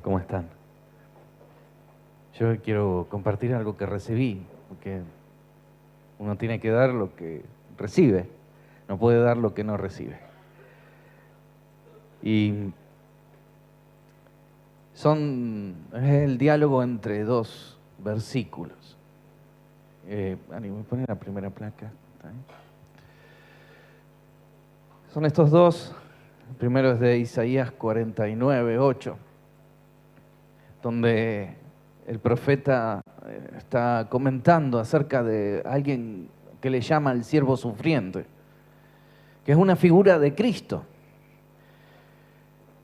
¿Cómo están? Yo quiero compartir algo que recibí, porque uno tiene que dar lo que recibe, no puede dar lo que no recibe. Y es el diálogo entre dos versículos. Ani, ¿me ponen la primera placa? ¿Está bien? Son estos dos. El primero es de Isaías 49:8, donde el profeta está comentando acerca de alguien que le llama el siervo sufriente, que es una figura de Cristo.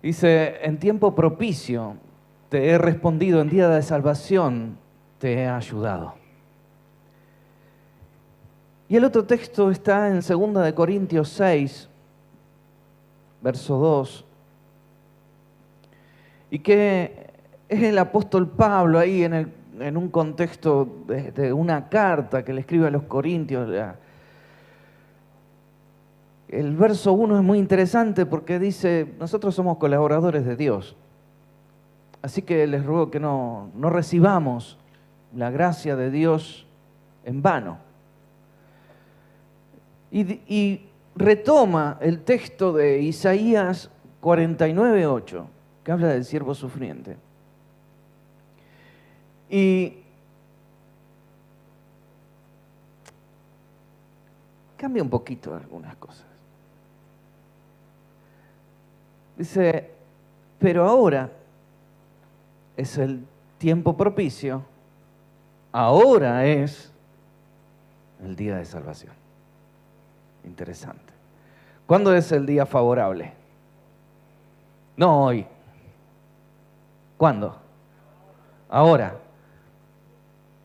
Dice: en tiempo propicio te he respondido, en día de salvación te he ayudado. Y el otro texto está en 2 Corintios 6, verso 2, y que es el apóstol Pablo ahí en un contexto de una carta que le escribe a los Corintios. El verso 1 es muy interesante porque dice: nosotros somos colaboradores de Dios, así que les ruego que no recibamos la gracia de Dios en vano. Y retoma el texto de Isaías 49:8, que habla del siervo sufriente. Y cambia un poquito algunas cosas. Dice: pero ahora es el tiempo propicio, ahora es el día de salvación. Interesante. ¿Cuándo es el día favorable? No hoy. ¿Cuándo? Ahora.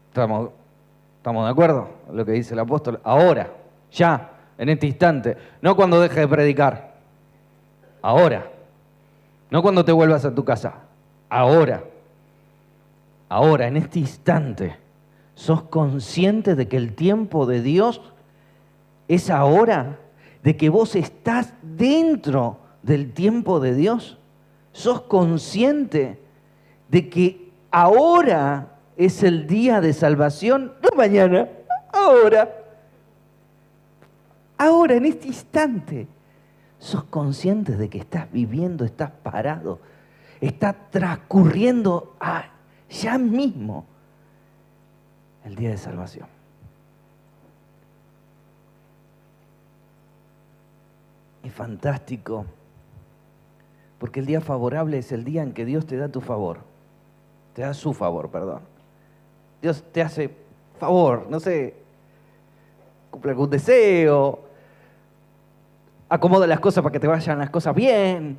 ¿Estamos de acuerdo con lo que dice el apóstol? Ahora, ya, en este instante. No cuando dejes de predicar. Ahora. No cuando te vuelvas a tu casa. Ahora. Ahora, en este instante. ¿Sos consciente de que el tiempo de Dios es ahora? ¿De que vos estás dentro del tiempo de Dios? ¿Sos consciente de que ahora es el día de salvación? No mañana, ahora. Ahora, en este instante. ¿Sos consciente de que estás viviendo, estás parado, está transcurriendo ya mismo el día de salvación? Es fantástico, porque el día favorable es el día en que Dios te da tu favor. Te da su favor, perdón. Dios te hace favor, no sé, cumple algún deseo, acomoda las cosas para que te vayan las cosas bien.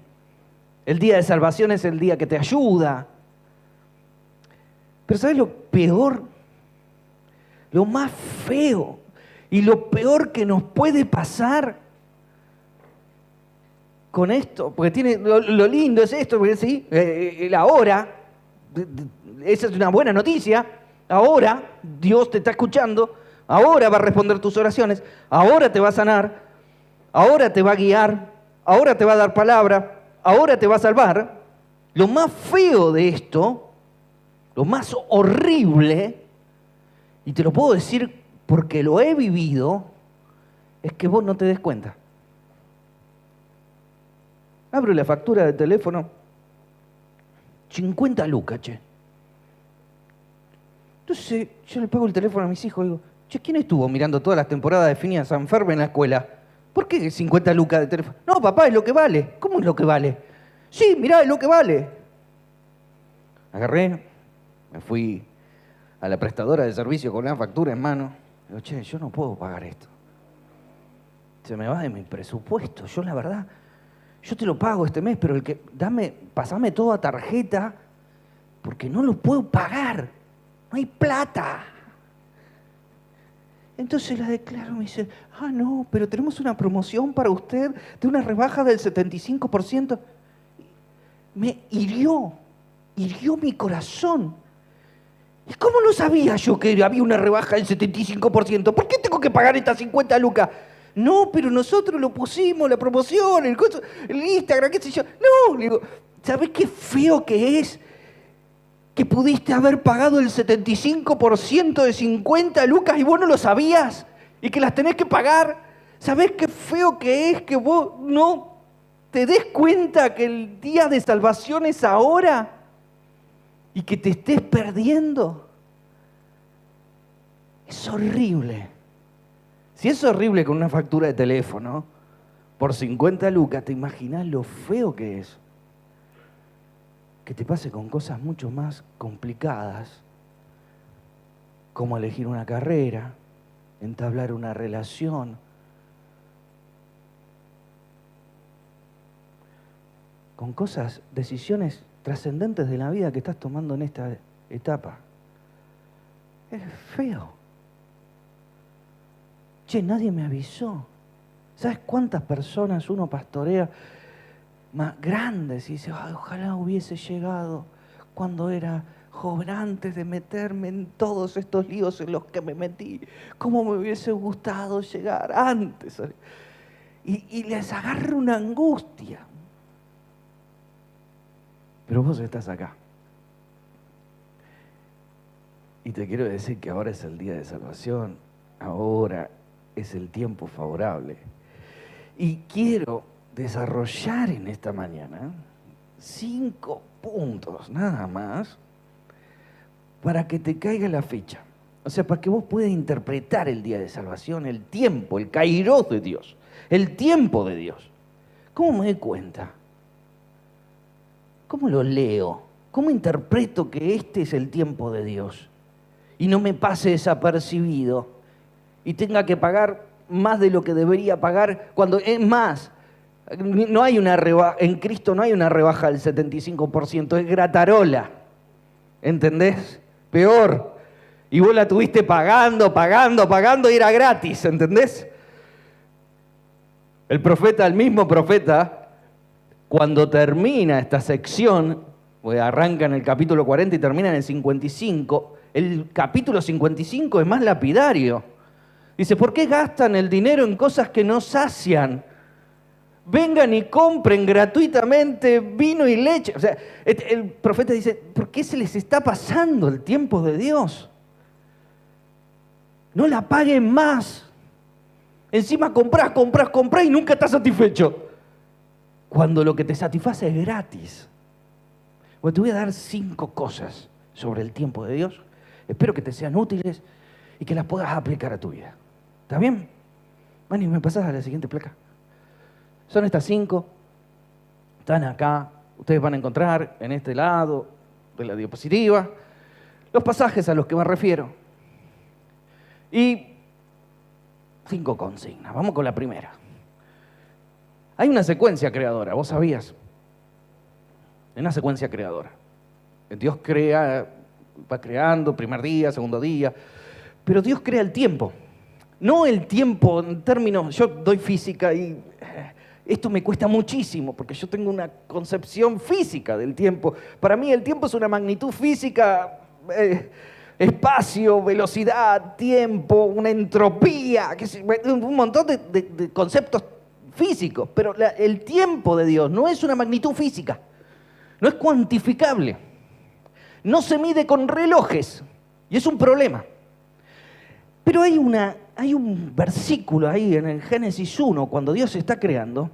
El día de salvación es el día que te ayuda. Pero ¿sabes lo peor? Lo más feo y lo peor que nos puede pasar con esto, porque tiene lo lindo es esto, porque sí, el ahora, esa es una buena noticia. Ahora Dios te está escuchando, ahora va a responder tus oraciones, ahora te va a sanar, ahora te va a guiar, ahora te va a dar palabra, ahora te va a salvar. Lo más feo de esto, lo más horrible, y te lo puedo decir porque lo he vivido, es que vos no te des cuenta. Abro la factura de teléfono, 50 lucas, che. Entonces yo le pago el teléfono a mis hijos y digo: che, ¿quién estuvo mirando todas las temporadas de Phineas and Ferb en la escuela? ¿Por qué 50 lucas de teléfono? No, papá, es lo que vale. ¿Cómo es lo que vale? Sí, mirá, es lo que vale. Agarré, me fui a la prestadora de servicio con la factura en mano. Digo: che, yo no puedo pagar esto. Se me va de mi presupuesto. Yo, la verdad, yo te lo pago este mes, pero pasame todo a tarjeta, porque no lo puedo pagar. No hay plata. Entonces la declaro, me dice: no, pero tenemos una promoción para usted de una rebaja del 75%. Me hirió mi corazón. ¿Y cómo no sabía yo que había una rebaja del 75%? ¿Por qué tengo que pagar estas 50 lucas? No, pero nosotros lo pusimos, la promoción, el Instagram, qué sé yo. No, le digo, ¿sabés qué feo que es que pudiste haber pagado el 75% de 50 lucas y vos no lo sabías y que las tenés que pagar. ¿Sabés qué feo que es que vos no te des cuenta que el día de salvación es ahora y que te estés perdiendo? Es horrible. Si es horrible con una factura de teléfono por 50 lucas, ¿te imaginás lo feo que es? Que te pase con cosas mucho más complicadas, como elegir una carrera, entablar una relación. Con cosas, decisiones trascendentes de la vida que estás tomando en esta etapa. Es feo. Che, nadie me avisó. ¿Sabes cuántas personas uno pastorea más grandes y dice, ay, ojalá hubiese llegado cuando era joven, antes de meterme en todos estos líos en los que me metí? ¿Cómo me hubiese gustado llegar antes? Y les agarra una angustia. Pero vos estás acá. Y te quiero decir que ahora es el día de salvación. Ahora es el tiempo favorable. Y quiero desarrollar en esta mañana 5 puntos nada más para que te caiga la ficha. O sea, para que vos puedas interpretar el día de salvación, el tiempo, el kairos de Dios, el tiempo de Dios. ¿Cómo me doy cuenta? ¿Cómo lo leo? ¿Cómo interpreto que este es el tiempo de Dios? Y no me pase desapercibido y tenga que pagar más de lo que debería pagar, cuando es más. No hay una rebaja, en Cristo no hay una rebaja del 75%, es gratarola. ¿Entendés? Peor. Y vos la tuviste pagando y era gratis, ¿entendés? El mismo profeta, cuando termina esta sección, pues arranca en el capítulo 40 y termina en el 55, el capítulo 55 es más lapidario. Dice, ¿por qué gastan el dinero en cosas que no sacian? Vengan y compren gratuitamente vino y leche. O sea, el profeta dice, ¿por qué se les está pasando el tiempo de Dios? No la paguen más. Encima comprás y nunca estás satisfecho. Cuando lo que te satisface es gratis. Bueno, te voy a dar 5 cosas sobre el tiempo de Dios. Espero que te sean útiles y que las puedas aplicar a tu vida. ¿Está bien? Bueno, y me pasás a la siguiente placa. Son estas 5. Están acá. Ustedes van a encontrar en este lado de la diapositiva los pasajes a los que me refiero. Y 5 consignas. Vamos con la primera. Hay una secuencia creadora, ¿vos sabías? Hay una secuencia creadora. Dios crea, va creando, primer día, segundo día, pero Dios crea el tiempo. No el tiempo en términos, yo doy física y esto me cuesta muchísimo porque yo tengo una concepción física del tiempo. Para mí el tiempo es una magnitud física, espacio, velocidad, tiempo, una entropía, un montón de conceptos físicos. Pero el tiempo de Dios no es una magnitud física, no es cuantificable, no se mide con relojes y es un problema. Pero hay un versículo ahí en el Génesis 1, cuando Dios se está creando,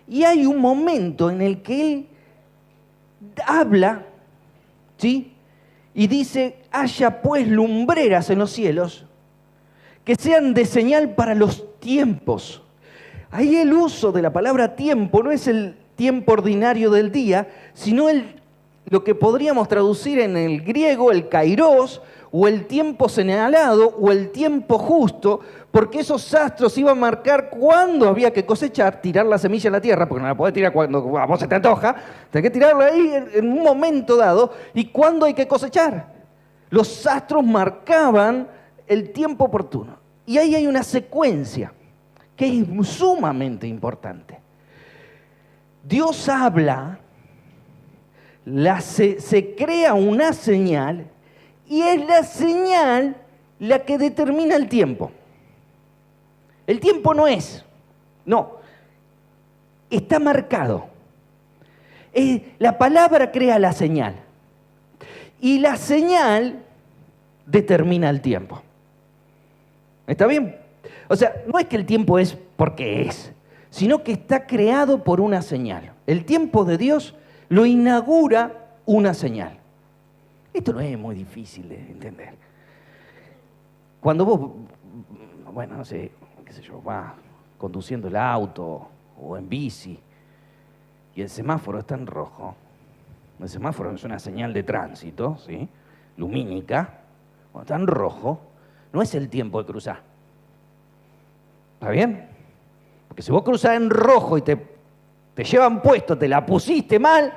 y hay un momento en el que Él habla, ¿sí? Y dice, haya pues lumbreras en los cielos, que sean de señal para los tiempos. Ahí el uso de la palabra tiempo no es el tiempo ordinario del día, sino lo que podríamos traducir en el griego, el kairos, o el tiempo señalado, o el tiempo justo, porque esos astros iban a marcar cuándo había que cosechar, tirar la semilla en la tierra, porque no la podés tirar cuando a vos se te antoja, tenés que tirarla ahí en un momento dado, y cuándo hay que cosechar. Los astros marcaban el tiempo oportuno. Y ahí hay una secuencia que es sumamente importante. Dios habla, se crea una señal, y es la señal la que determina el tiempo. El tiempo no, está marcado. La palabra crea la señal. Y la señal determina el tiempo. ¿Está bien? O sea, no es que el tiempo es porque es, sino que está creado por una señal. El tiempo de Dios lo inaugura una señal. Esto no es muy difícil de entender. Cuando vos, bueno, no sé, qué sé yo, vas conduciendo el auto o en bici y el semáforo está en rojo. El semáforo es una señal de tránsito, ¿sí? Lumínica. Cuando está en rojo, no es el tiempo de cruzar. ¿Está bien? Porque si vos cruzás en rojo y te llevan puesto, te la pusiste mal,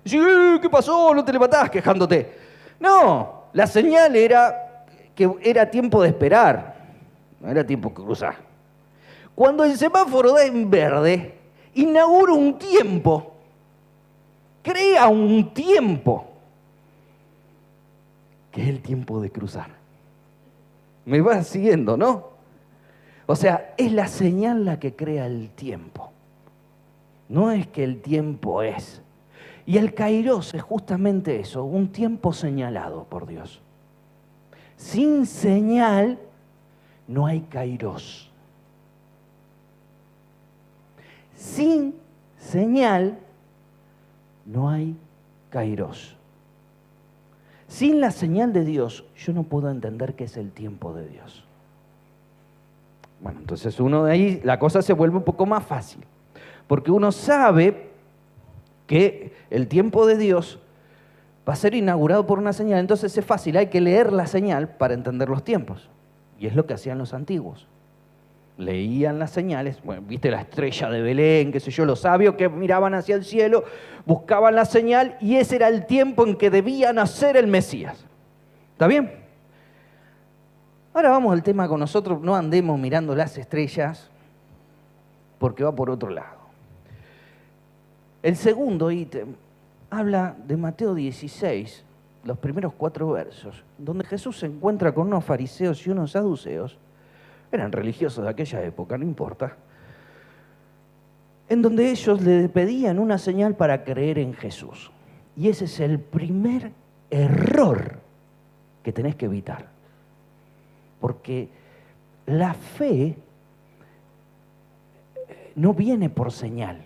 decís, ¿qué pasó? No te levantás quejándote. No, la señal era que era tiempo de esperar, no era tiempo de cruzar. Cuando el semáforo da en verde, inaugura un tiempo, crea un tiempo, que es el tiempo de cruzar. ¿Me vas siguiendo, no? O sea, es la señal la que crea el tiempo. No es que el tiempo es. Y el kairos es justamente eso, un tiempo señalado por Dios. Sin señal no hay kairos. Sin señal no hay kairos. Sin la señal de Dios, yo no puedo entender qué es el tiempo de Dios. Bueno, entonces uno de ahí, la cosa se vuelve un poco más fácil. Porque uno sabe que el tiempo de Dios va a ser inaugurado por una señal. Entonces es fácil, hay que leer la señal para entender los tiempos. Y es lo que hacían los antiguos. Leían las señales, bueno, viste la estrella de Belén, qué sé yo, los sabios que miraban hacia el cielo, buscaban la señal y ese era el tiempo en que debía nacer el Mesías. ¿Está bien? Ahora vamos al tema con nosotros, no andemos mirando las estrellas porque va por otro lado. El segundo ítem habla de Mateo 16, los primeros 4 versos, donde Jesús se encuentra con unos fariseos y unos saduceos. Eran religiosos de aquella época, no importa. En donde ellos le pedían una señal para creer en Jesús. Y ese es el primer error que tenés que evitar. Porque la fe no viene por señal.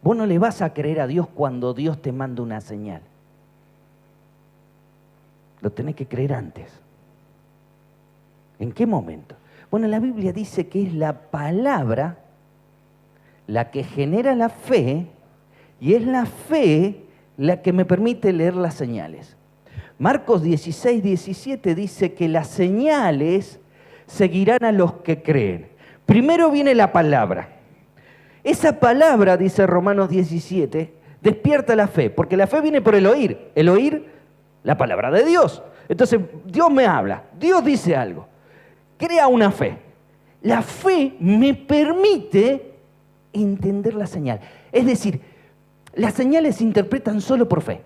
Vos no le vas a creer a Dios cuando Dios te manda una señal. Lo tenés que creer antes. ¿En qué momento? Bueno, la Biblia dice que es la palabra la que genera la fe y es la fe la que me permite leer las señales. Marcos 16, 17 dice que las señales seguirán a los que creen. Primero viene la palabra. Esa palabra, dice Romanos 17, despierta la fe, porque la fe viene por el oír la palabra de Dios. Entonces, Dios me habla, Dios dice algo, crea una fe. La fe me permite entender la señal. Es decir, las señales se interpretan solo por fe.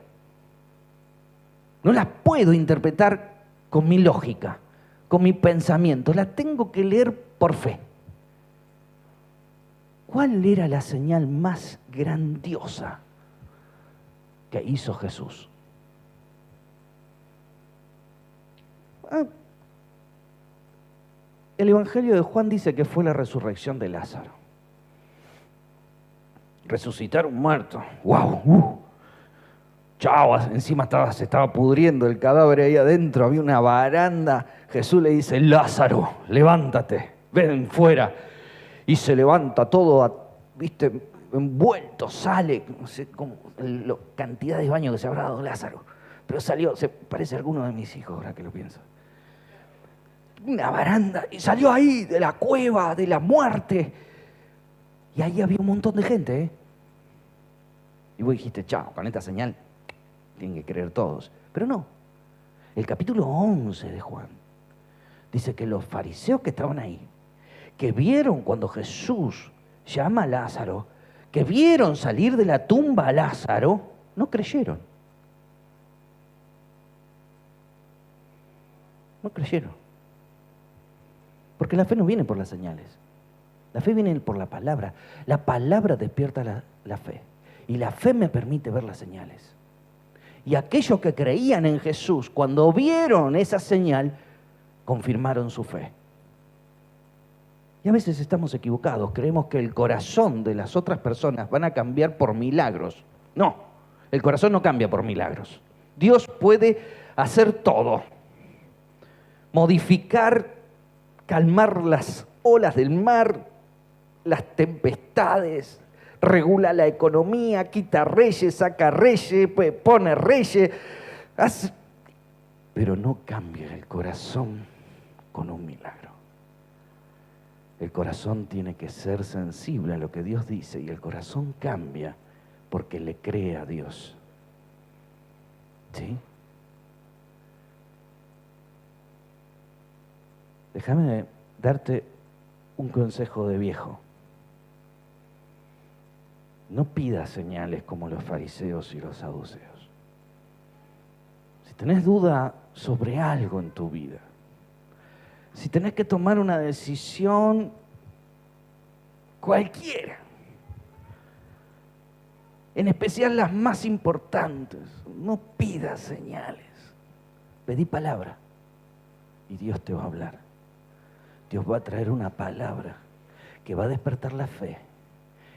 No las puedo interpretar con mi lógica, con mi pensamiento, las tengo que leer por fe. ¿Cuál era la señal más grandiosa que hizo Jesús? El Evangelio de Juan dice que fue la resurrección de Lázaro. Resucitar un muerto. ¡Wow! Chau, encima se estaba pudriendo el cadáver ahí adentro, había una baranda. Jesús le dice, Lázaro, levántate, ven fuera. Y se levanta todo, viste, envuelto, sale, no sé cómo, la cantidad de baños que se habrá dado Lázaro. Pero salió, se parece a alguno de mis hijos, ahora que lo pienso. Una baranda, y salió ahí de la cueva, de la muerte. Y ahí había un montón de gente, ¿eh? Y vos dijiste, chao, con esta señal tienen que creer todos. Pero no. El capítulo 11 de Juan dice que los fariseos que estaban ahí, que vieron cuando Jesús llama a Lázaro, que vieron salir de la tumba a Lázaro, no creyeron. No creyeron. Porque la fe no viene por las señales. La fe viene por la palabra. La palabra despierta la fe. Y la fe me permite ver las señales. Y aquellos que creían en Jesús, cuando vieron esa señal, confirmaron su fe. Y a veces estamos equivocados, creemos que el corazón de las otras personas van a cambiar por milagros. No, el corazón no cambia por milagros. Dios puede hacer todo. Modificar, calmar las olas del mar, las tempestades, regula la economía, quita reyes, saca reyes, pone reyes, pero no cambia el corazón con un milagro. El corazón tiene que ser sensible a lo que Dios dice y el corazón cambia porque le cree a Dios. ¿Sí? Déjame darte un consejo de viejo. No pidas señales como los fariseos y los saduceos. Si tenés duda sobre algo en tu vida, si tenés que tomar una decisión cualquiera, en especial las más importantes, no pidas señales. Pedí palabra y Dios te va a hablar. Dios va a traer una palabra que va a despertar la fe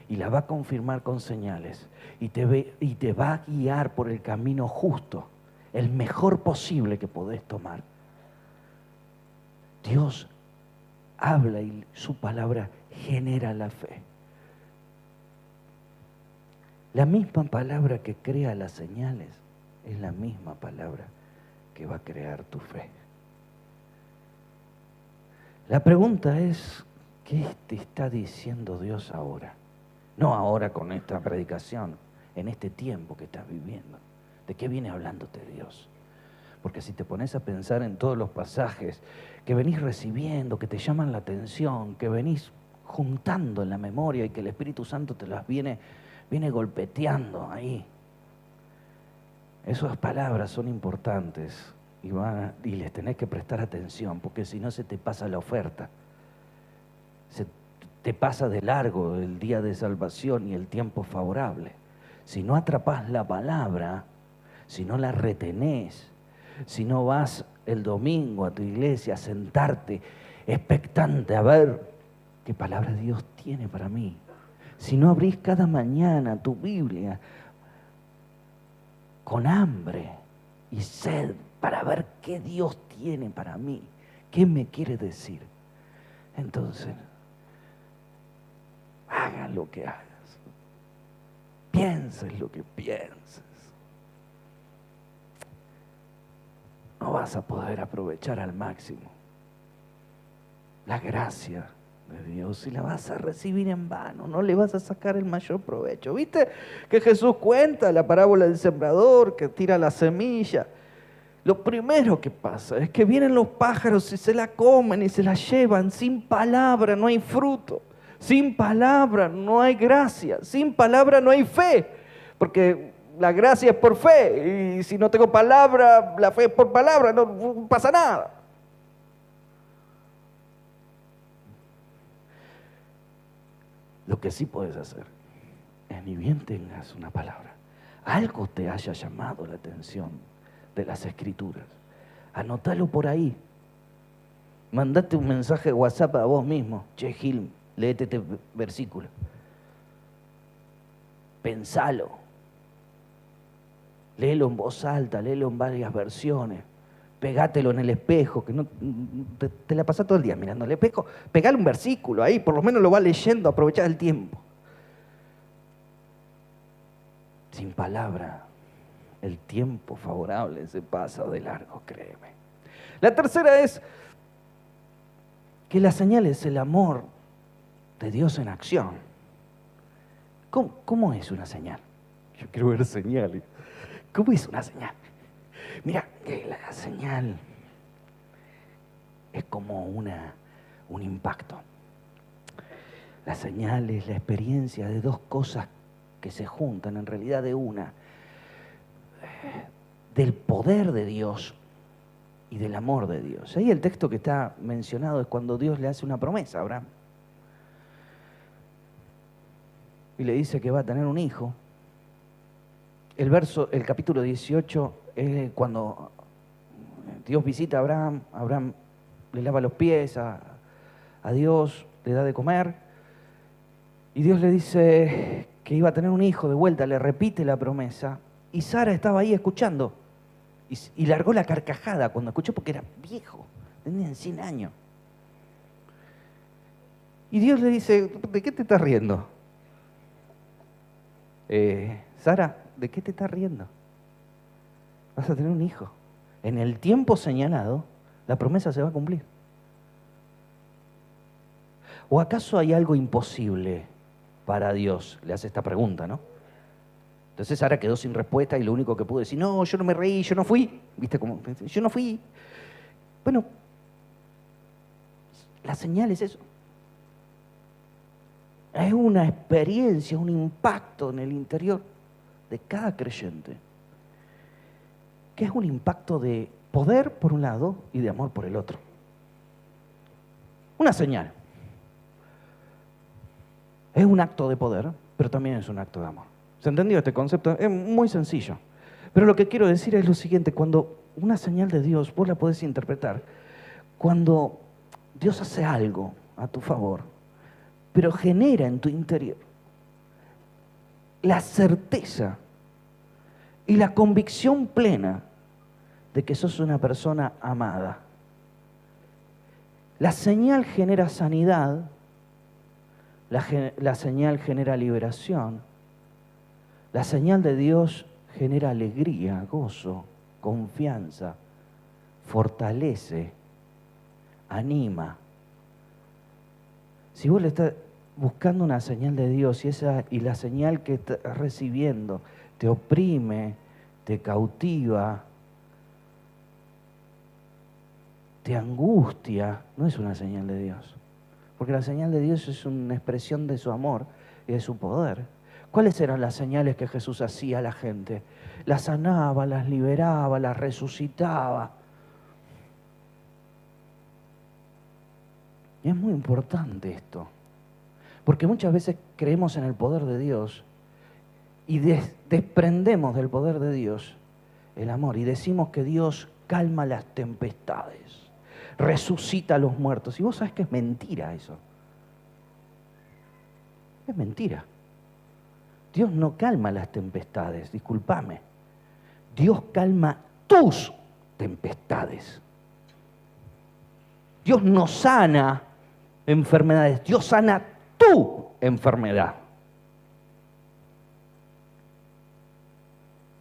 y la va a confirmar con señales y te va a guiar por el camino justo, el mejor posible que podés tomar. Dios habla y su palabra genera la fe. La misma palabra que crea las señales es la misma palabra que va a crear tu fe. La pregunta es, ¿qué te está diciendo Dios ahora? No ahora con esta predicación, en este tiempo que estás viviendo. ¿De qué viene hablándote Dios? Porque si te pones a pensar en todos los pasajes que venís recibiendo, que te llaman la atención, que venís juntando en la memoria y que el Espíritu Santo te las viene golpeteando ahí. Esas palabras son importantes y les tenés que prestar atención, porque si no se te pasa la oferta. Se te pasa de largo el día de salvación y el tiempo favorable. Si no atrapás la palabra, si no la retenés, si no vas el domingo a tu iglesia a sentarte expectante a ver qué palabra Dios tiene para mí, si no abrís cada mañana tu Biblia con hambre y sed para ver qué Dios tiene para mí, qué me quiere decir, entonces hagas lo que hagas, pienses lo que pienses, no vas a poder aprovechar al máximo la gracia de Dios y la vas a recibir en vano, no le vas a sacar el mayor provecho. ¿Viste que Jesús cuenta la parábola del sembrador que tira la semilla? Lo primero que pasa es que vienen los pájaros y se la comen y se la llevan. Sin palabra no hay fruto, sin palabra no hay gracia, sin palabra no hay fe, porque la gracia es por fe y si no tengo palabra, la fe es por palabra, no pasa nada. Lo que sí puedes hacer es, ni bien tengas una palabra, algo te haya llamado la atención de las Escrituras, anótalo por ahí. Mandate un mensaje de WhatsApp a vos mismo. Che, Gil, léete este versículo. Pensalo. Léelo en voz alta, léelo en varias versiones. Pegátelo en el espejo, que no te la pasás todo el día mirando el espejo. Pegale un versículo ahí, por lo menos lo vas leyendo, aprovechá el tiempo. Sin palabra, el tiempo favorable se pasa de largo, créeme. La tercera es que la señal es el amor de Dios en acción. ¿Cómo es una señal? Yo quiero ver señales. ¿Cómo es una señal? Mira, la señal es como un impacto. La señal es la experiencia de dos cosas que se juntan, en realidad de una. Del poder de Dios y del amor de Dios. Ahí el texto que está mencionado es cuando Dios le hace una promesa a Abraham. Y le dice que va a tener un hijo. el capítulo 18, cuando Dios visita a Abraham, Abraham le lava los pies a Dios, le da de comer, y Dios le dice que iba a tener un hijo de vuelta, le repite la promesa, y Sara estaba ahí escuchando, y largó la carcajada cuando escuchó, porque era viejo, tenía 100 años. Y Dios le dice, ¿de qué te estás riendo? Sara, ¿de qué te estás riendo? Vas a tener un hijo. En el tiempo señalado, la promesa se va a cumplir. ¿O acaso hay algo imposible para Dios? Le hace esta pregunta, ¿no? Entonces Sara quedó sin respuesta y lo único que pudo decir, no, yo no me reí, yo no fui. ¿Viste cómo? Yo no fui. Bueno, la señal es eso. Es una experiencia, un impacto en el interior de cada creyente, que es un impacto de poder por un lado y de amor por el otro. Una señal. Es un acto de poder, pero también es un acto de amor. ¿Se entendió este concepto? Es muy sencillo. Pero lo que quiero decir es lo siguiente, cuando una señal de Dios, vos la podés interpretar, cuando Dios hace algo a tu favor, pero genera en tu interior la certeza y la convicción plena de que sos una persona amada. La señal genera sanidad, la señal genera liberación, la señal de Dios genera alegría, gozo, confianza, fortalece, anima. Si vos le estás buscando una señal de Dios y la señal que estás recibiendo te oprime, te cautiva, te angustia, no es una señal de Dios. Porque la señal de Dios es una expresión de su amor y de su poder. ¿Cuáles eran las señales que Jesús hacía a la gente? Las sanaba, las liberaba, las resucitaba. Y es muy importante esto, porque muchas veces creemos en el poder de Dios y desprendemos del poder de Dios el amor y decimos que Dios calma las tempestades, resucita a los muertos. Y vos sabés que es mentira eso. Es mentira. Dios no calma las tempestades, discúlpame. Dios calma tus tempestades. Dios no sana enfermedades, Dios sana tu enfermedad.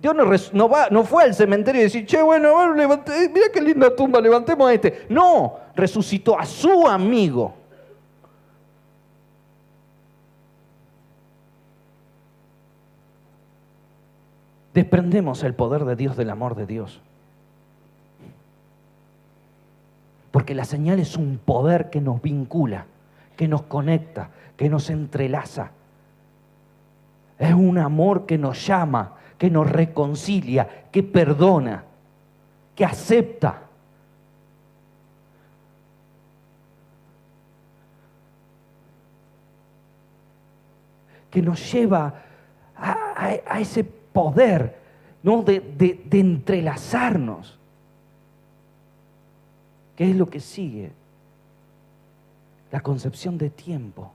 Dios no fue al cementerio y decir, che, bueno, mira qué linda tumba, levantemos a este. No, resucitó a su amigo. Desprendemos el poder de Dios del amor de Dios. Porque la señal es un poder que nos vincula, que nos conecta, que nos entrelaza. Es un amor que nos llama, que nos reconcilia, que perdona, que acepta. Que nos lleva a ese poder, ¿no? de entrelazarnos. ¿Qué es lo que sigue? La concepción de tiempo.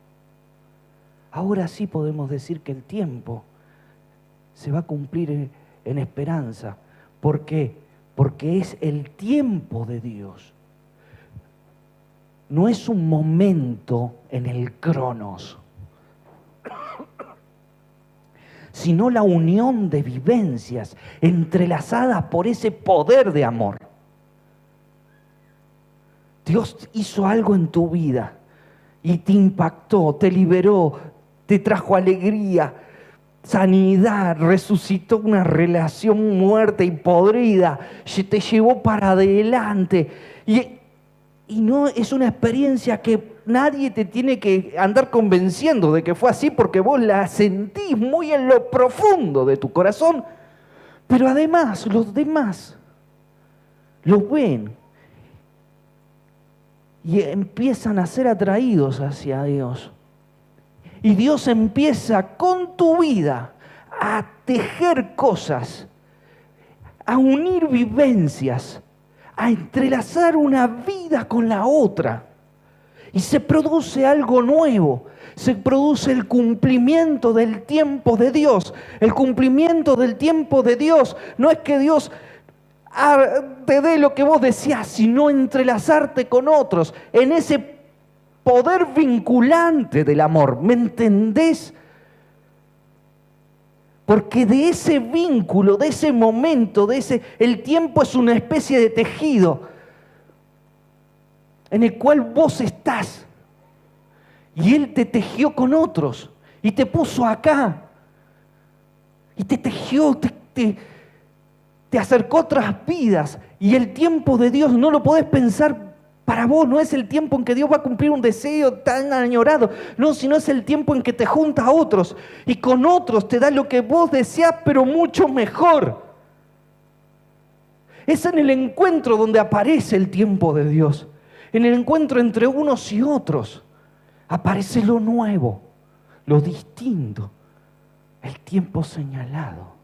Ahora sí podemos decir que el tiempo se va a cumplir en esperanza. ¿Por qué? Porque es el tiempo de Dios. No es un momento en el cronos, sino la unión de vivencias entrelazadas por ese poder de amor. Dios hizo algo en tu vida y te impactó, te liberó, te trajo alegría, sanidad, resucitó una relación muerta y podrida, te llevó para adelante. Y no es una experiencia que nadie te tiene que andar convenciendo de que fue así, porque vos la sentís muy en lo profundo de tu corazón. Pero además, los demás lo ven y empiezan a ser atraídos hacia Dios. Y Dios empieza con tu vida a tejer cosas, a unir vivencias, a entrelazar una vida con la otra. Y se produce algo nuevo, se produce el cumplimiento del tiempo de Dios. El cumplimiento del tiempo de Dios no es que Dios te dé lo que vos deseás, sino entrelazarte con otros en ese poder vinculante del amor. ¿Me entendés? Porque de ese vínculo, de ese momento, el tiempo es una especie de tejido en el cual vos estás. Y Él te tejió con otros y te puso acá. Y te tejió, te acercó a otras vidas. Y el tiempo de Dios no lo podés pensar para vos. No es el tiempo en que Dios va a cumplir un deseo tan añorado. No, sino es el tiempo en que te junta a otros. Y con otros te da lo que vos deseás, pero mucho mejor. Es en el encuentro donde aparece el tiempo de Dios. En el encuentro entre unos y otros. Aparece lo nuevo, lo distinto, el tiempo señalado.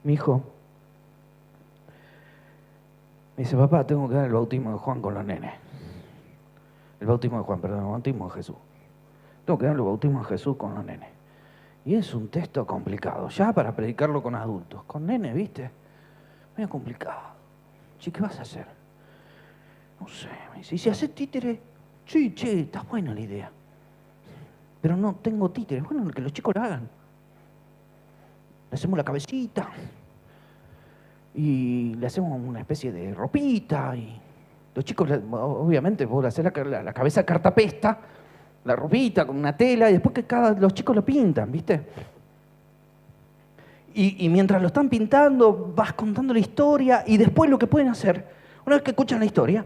Mi hijo me dice, papá, tengo que dar el bautismo de Juan con los nenes. El bautismo de Juan, perdón, el bautismo de Jesús. Tengo que dar el bautismo de Jesús con los nenes. Y es un texto complicado, ya para predicarlo con adultos. Con nenes, ¿viste? Medio complicado. Che, ¿qué vas a hacer? No sé, me dice, ¿y si haces títere? Sí, che, está buena la idea. Pero no tengo títeres. Bueno, que los chicos lo hagan. Le hacemos la cabecita. Y le hacemos una especie de ropita. Y los chicos, obviamente, vos le haces la cabeza cartapesta, la ropita con una tela, y después que los chicos lo pintan, ¿viste? Y mientras lo están pintando, vas contando la historia, y después lo que pueden hacer, una vez que escuchan la historia,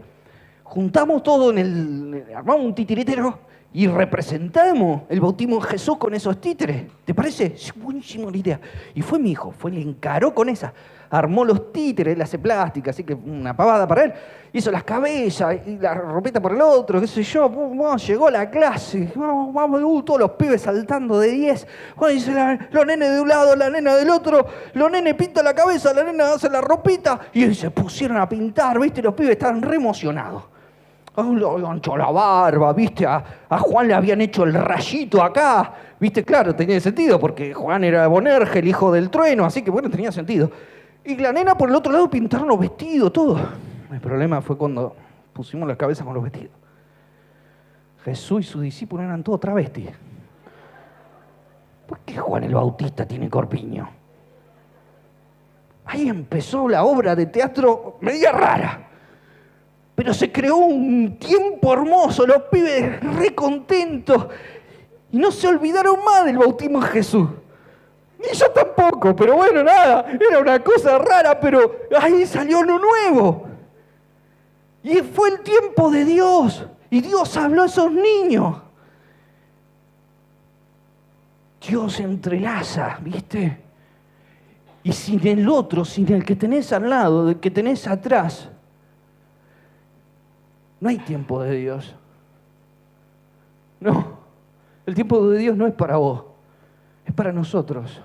juntamos todo armamos un titiritero y representamos el bautismo de Jesús con esos títeres. ¿Te parece? Es buenísima la idea. Y fue mi hijo, le encaró con esa. Armó los títeres, le hace plástica, así que una pavada para él. Hizo las cabezas y la ropeta por el otro, qué sé yo. Llegó la clase. Vamos, todos los pibes saltando de 10. Bueno, dice los nenes de un lado, la nena del otro. Los nenes pintan la cabeza, la nena hace la ropita. Y se pusieron a pintar, ¿viste? Los pibes estaban re emocionados. Le habían hecho la barba, ¿viste? A Juan le habían hecho el rayito acá. ¿Viste? Claro, tenía sentido, porque Juan era Bonerge, el hijo del trueno, así que bueno, tenía sentido. Y la nena por el otro lado pintaron los vestidos, todo. El problema fue cuando pusimos la cabeza con los vestidos. Jesús y sus discípulos eran todos travestis. ¿Por qué Juan el Bautista tiene corpiño? Ahí empezó la obra de teatro media rara. Pero se creó un tiempo hermoso, los pibes re contentos. Y no se olvidaron más del bautismo de Jesús. Y yo tampoco, pero bueno, nada. Era una cosa rara, pero ahí salió lo nuevo. Y fue el tiempo de Dios. Y Dios habló a esos niños. Dios entrelaza, ¿viste? Y sin el otro, sin el que tenés al lado, del que tenés atrás, no hay tiempo de Dios. No, el tiempo de Dios no es para vos, es para nosotros.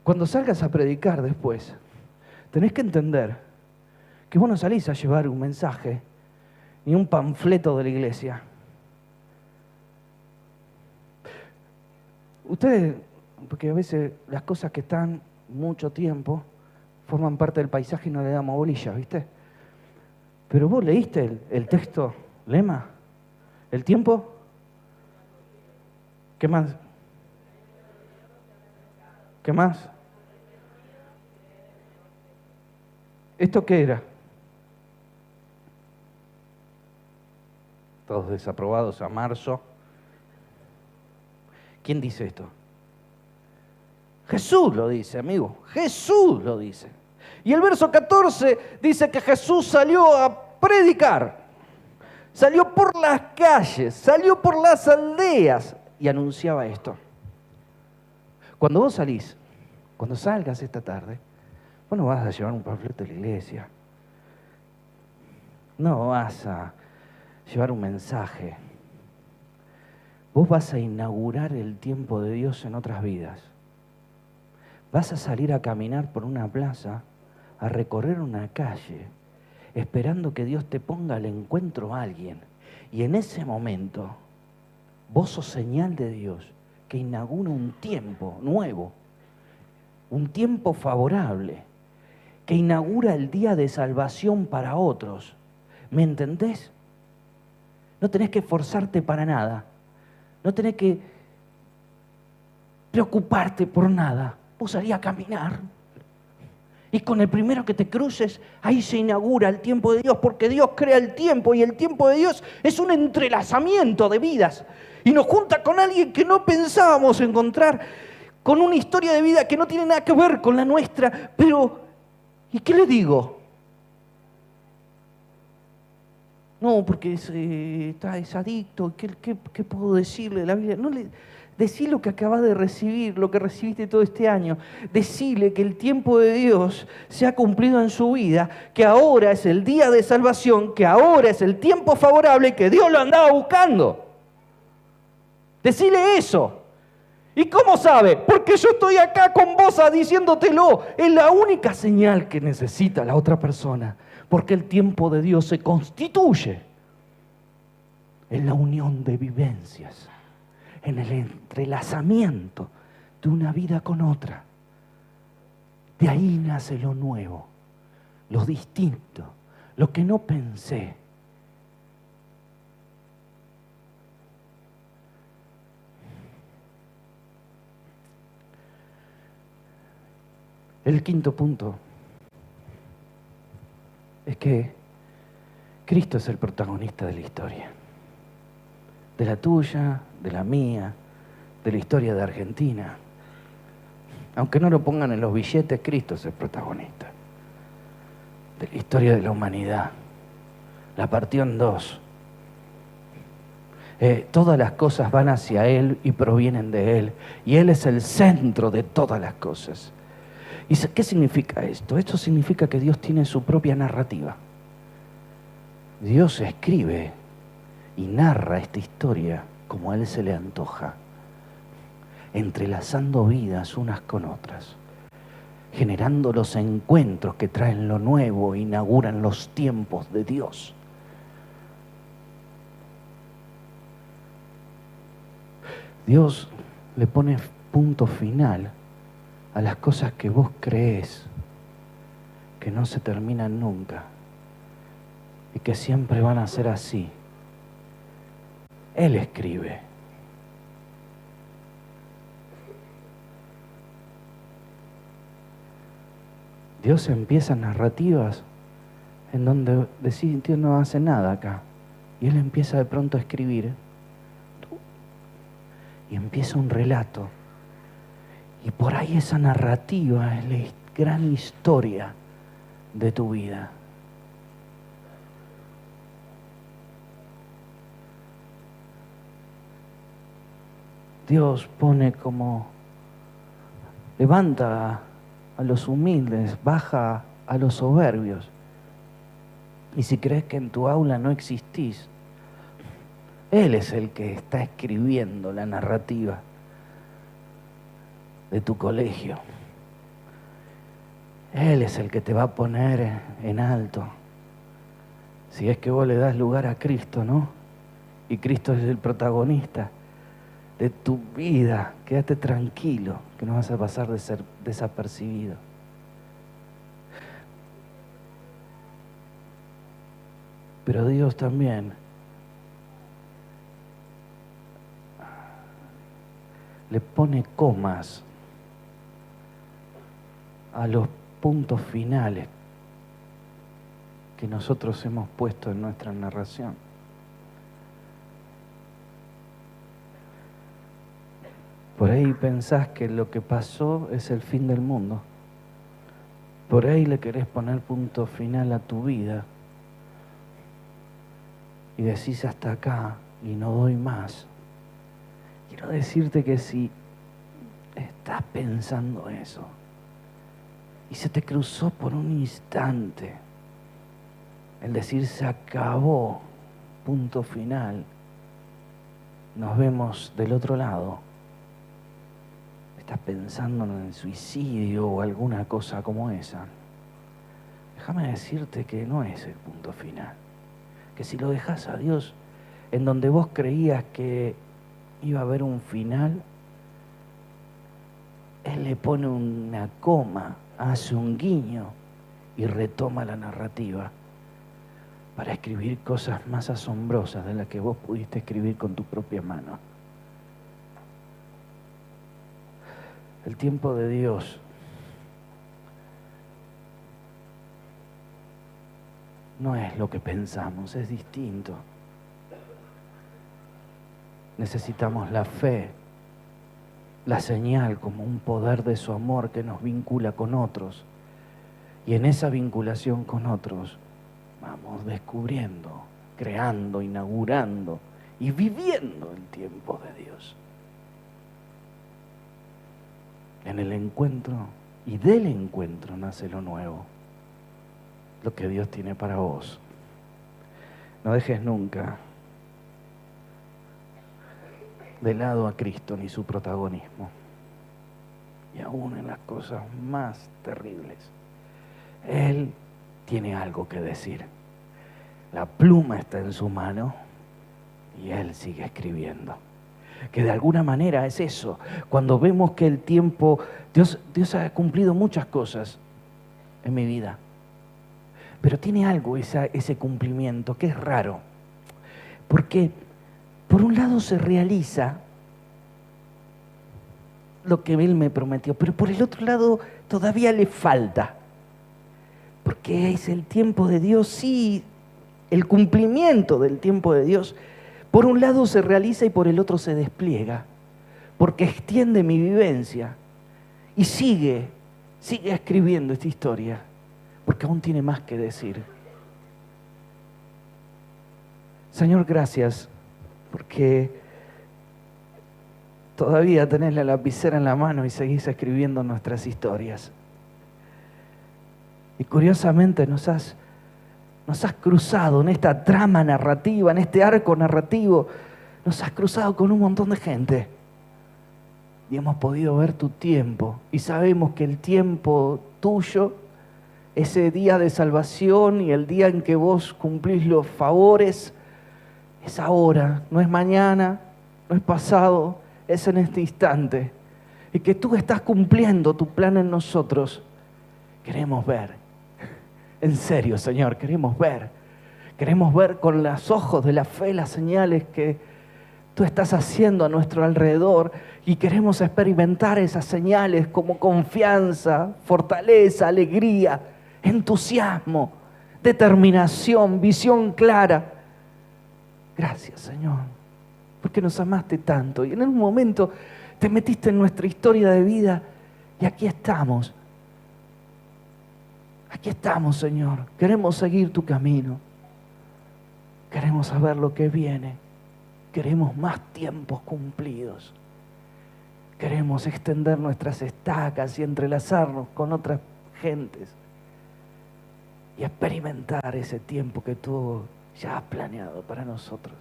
Cuando salgas a predicar después, tenés que entender que vos no salís a llevar un mensaje ni un panfleto de la iglesia. Ustedes, porque a veces las cosas que están mucho tiempo forman parte del paisaje y no le damos bolilla, ¿viste? Pero vos leíste el texto, lema, el tiempo. ¿Qué más? ¿Qué más? ¿Esto qué era? Todos desaprobados a marzo. ¿Quién dice esto? Jesús lo dice, amigo. Jesús lo dice. Y el verso 14 dice que Jesús salió a predicar. Salió por las calles, salió por las aldeas y anunciaba esto. Cuando vos salís, cuando salgas esta tarde, vos no vas a llevar un panfleto de la iglesia. No vas a llevar un mensaje. Vos vas a inaugurar el tiempo de Dios en otras vidas. Vas a salir a caminar por una plaza, a recorrer una calle, esperando que Dios te ponga al encuentro a alguien. Y en ese momento, vos sos señal de Dios que inaugura un tiempo nuevo, un tiempo favorable, que inaugura el día de salvación para otros. ¿Me entendés? No tenés que esforzarte para nada. No tenés que preocuparte por nada. Vos salís a caminar. Y con el primero que te cruces, ahí se inaugura el tiempo de Dios, porque Dios crea el tiempo y el tiempo de Dios es un entrelazamiento de vidas. Y nos junta con alguien que no pensábamos encontrar, con una historia de vida que no tiene nada que ver con la nuestra. Pero, ¿y qué le digo? No, porque es adicto. ¿Qué puedo decirle de la Biblia? No le decí lo que acabas de recibir, lo que recibiste todo este año. Decile que el tiempo de Dios se ha cumplido en su vida, que ahora es el día de salvación, que ahora es el tiempo favorable, que Dios lo andaba buscando. Decile eso. ¿Y cómo sabe? Porque yo estoy acá con vos diciéndotelo. Es la única señal que necesita la otra persona. Porque el tiempo de Dios se constituye en la unión de vivencias, en el entrelazamiento de una vida con otra. De ahí nace lo nuevo, lo distinto, lo que no pensé. El quinto punto es que Cristo es el protagonista de la historia. De la tuya, de la mía, de la historia de Argentina. Aunque no lo pongan en los billetes, Cristo es el protagonista. De la historia de la humanidad. La partió en dos. Todas las cosas van hacia Él y provienen de Él. Y Él es el centro de todas las cosas. ¿Y qué significa esto? Esto significa que Dios tiene su propia narrativa. Dios escribe y narra esta historia como a Él se le antoja, entrelazando vidas unas con otras, generando los encuentros que traen lo nuevo, inauguran los tiempos de Dios. Dios le pone punto final a las cosas que vos creés que no se terminan nunca y que siempre van a ser así. Él escribe. Dios empieza narrativas en donde decís, Dios no hace nada acá. Y Él empieza de pronto a escribir. Y empieza un relato. Y por ahí esa narrativa es la gran historia de tu vida. Dios pone como, levanta a los humildes, baja a los soberbios. Y si crees que en tu aula no existís, Él es el que está escribiendo la narrativa de tu colegio. Él es el que te va a poner en alto. Si es que vos le das lugar a Cristo, ¿no? Y Cristo es el protagonista de tu vida. Quédate tranquilo, que no vas a pasar de ser desapercibido. Pero Dios también le pone comas a los puntos finales que nosotros hemos puesto en nuestra narración. Por ahí pensás que lo que pasó es el fin del mundo. Por ahí le querés poner punto final a tu vida. Y decís hasta acá y no doy más. Quiero decirte que si estás pensando eso y se te cruzó por un instante el decir se acabó, punto final, nos vemos del otro lado. Estás pensando en el suicidio o alguna cosa como esa. Déjame decirte que no es el punto final. Que si lo dejas a Dios, en donde vos creías que iba a haber un final, Él le pone una coma, hace un guiño y retoma la narrativa para escribir cosas más asombrosas de las que vos pudiste escribir con tu propia mano. El tiempo de Dios no es lo que pensamos, es distinto. Necesitamos la fe, la señal como un poder de su amor que nos vincula con otros. Y en esa vinculación con otros vamos descubriendo, creando, inaugurando y viviendo el tiempo de Dios. En el encuentro y del encuentro nace lo nuevo, lo que Dios tiene para vos. No dejes nunca de lado a Cristo ni su protagonismo. Y aún en las cosas más terribles, Él tiene algo que decir. La pluma está en su mano y Él sigue escribiendo. Que de alguna manera es eso. Cuando vemos que el tiempo, Dios ha cumplido muchas cosas en mi vida, pero tiene algo ese cumplimiento que es raro. Porque por un lado se realiza lo que Él me prometió, pero por el otro lado todavía le falta. Porque es el tiempo de Dios, sí, el cumplimiento del tiempo de Dios, por un lado se realiza y por el otro se despliega, porque extiende mi vivencia y sigue escribiendo esta historia, porque aún tiene más que decir. Señor, gracias, porque todavía tenés la lapicera en la mano y seguís escribiendo nuestras historias. Y curiosamente nos has cruzado en esta trama narrativa, en este arco narrativo, nos has cruzado con un montón de gente. Y hemos podido ver tu tiempo. Y sabemos que el tiempo tuyo, ese día de salvación y el día en que vos cumplís los favores, es ahora, no es mañana, no es pasado, es en este instante. Y que tú estás cumpliendo tu plan en nosotros. Queremos ver. En serio, Señor, queremos ver con los ojos de la fe las señales que tú estás haciendo a nuestro alrededor y queremos experimentar esas señales como confianza, fortaleza, alegría, entusiasmo, determinación, visión clara. Gracias, Señor, porque nos amaste tanto y en un momento te metiste en nuestra historia de vida y aquí estamos. Aquí estamos, Señor. Queremos seguir tu camino. Queremos saber lo que viene. Queremos más tiempos cumplidos. Queremos extender nuestras estacas y entrelazarnos con otras gentes y experimentar ese tiempo que tú ya has planeado para nosotros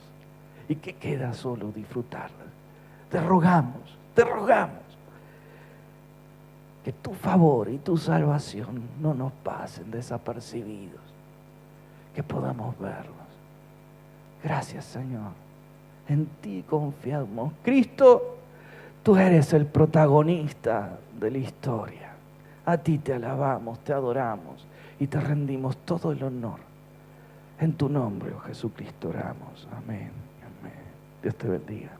y que queda solo disfrutarlo. Te rogamos que tu favor y tu salvación no nos pasen desapercibidos, que podamos verlos. Gracias, Señor. En ti confiamos. Cristo, tú eres el protagonista de la historia. A ti te alabamos, te adoramos y te rendimos todo el honor. En tu nombre, oh Jesucristo, oramos. Amén. Amén. Dios te bendiga.